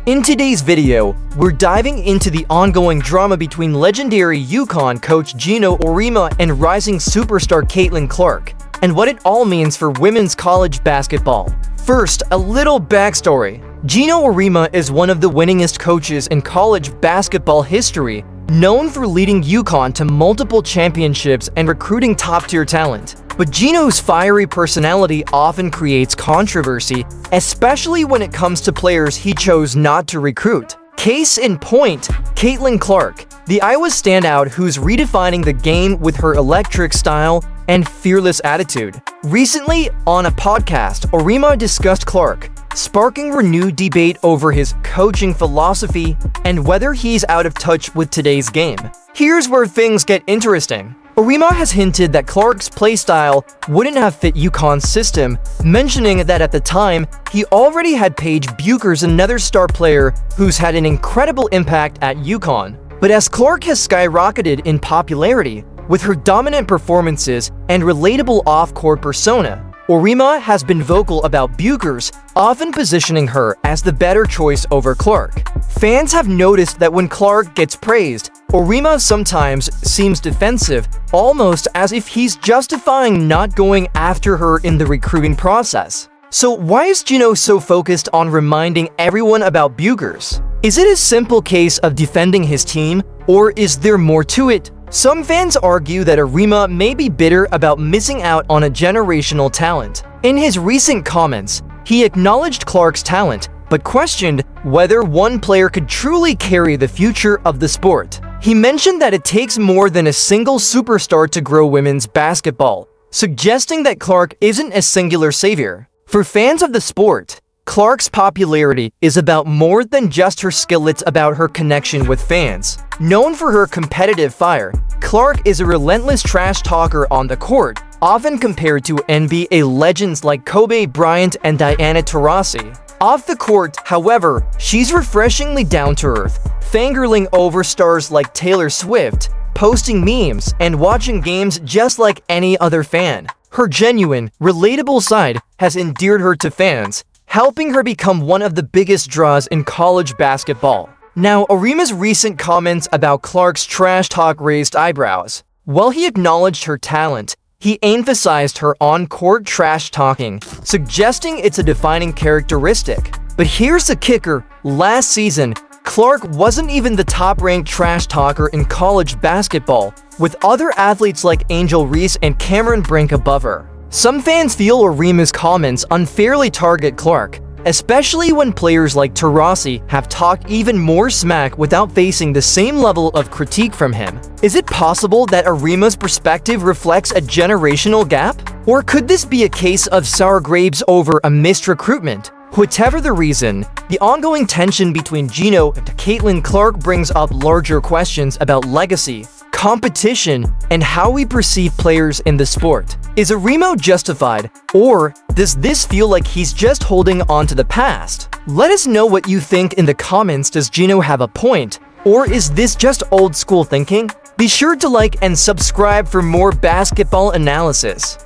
In today's video, we're diving into the ongoing drama between legendary UConn coach Geno Auriemma and rising superstar Caitlin Clark, and what it all means for women's college basketball. First, a little backstory. Geno Auriemma is one of the winningest coaches in college basketball history, known for leading UConn to multiple championships and recruiting top-tier talent. But Geno's fiery personality often creates controversy, especially when it comes to players he chose not to recruit. Case in point, Caitlin Clark, the Iowa standout who's redefining the game with her electric style and fearless attitude. Recently, on a podcast, Auriemma discussed Clark, sparking renewed debate over his coaching philosophy and whether he's out of touch with today's game. Here's where things get interesting. Auriemma has hinted that Clark's playstyle wouldn't have fit UConn's system, mentioning that at the time, he already had Paige Bueckers, another star player who's had an incredible impact at UConn. But as Clark has skyrocketed in popularity, with her dominant performances and relatable off-court persona, Auriemma has been vocal about Bueckers, often positioning her as the better choice over Clark. Fans have noticed that when Clark gets praised, Auriemma sometimes seems defensive, almost as if he's justifying not going after her in the recruiting process. So why is Geno so focused on reminding everyone about Bueckers? Is it a simple case of defending his team, or is there more to it? Some fans argue that Auriemma may be bitter about missing out on a generational talent. In his recent comments, he acknowledged Clark's talent, but questioned whether one player could truly carry the future of the sport. He mentioned that it takes more than a single superstar to grow women's basketball, suggesting that Clark isn't a singular savior. For fans of the sport, Clark's popularity is about more than just her skill, it's about her connection with fans. Known for her competitive fire, Clark is a relentless trash talker on the court, often compared to NBA legends like Kobe Bryant and Diana Taurasi. Off the court, however, she's refreshingly down-to-earth, fangirling over stars like Taylor Swift, posting memes, and watching games just like any other fan. Her genuine, relatable side has endeared her to fans, helping her become one of the biggest draws in college basketball. Now, Auriemma's recent comments about Clark's trash talk raised eyebrows. While he acknowledged her talent, he emphasized her on-court trash talking, suggesting it's a defining characteristic. But here's the kicker: last season, Clark wasn't even the top-ranked trash talker in college basketball, with other athletes like Angel Reese and Cameron Brink above her. Some fans feel Auriemma's comments unfairly target Clark, especially when players like Taurasi have talked even more smack without facing the same level of critique from him. Is it possible that Auriemma's perspective reflects a generational gap? Or could this be a case of sour grapes over a missed recruitment? Whatever the reason, the ongoing tension between Geno and Caitlin Clark brings up larger questions about legacy, competition, and how we perceive players in the sport. Is Auriemma justified, or does this feel like he's just holding on to the past? Let us know what you think in the comments. Does Geno have a point, or is this just old school thinking? Be sure to like and subscribe for more basketball analysis.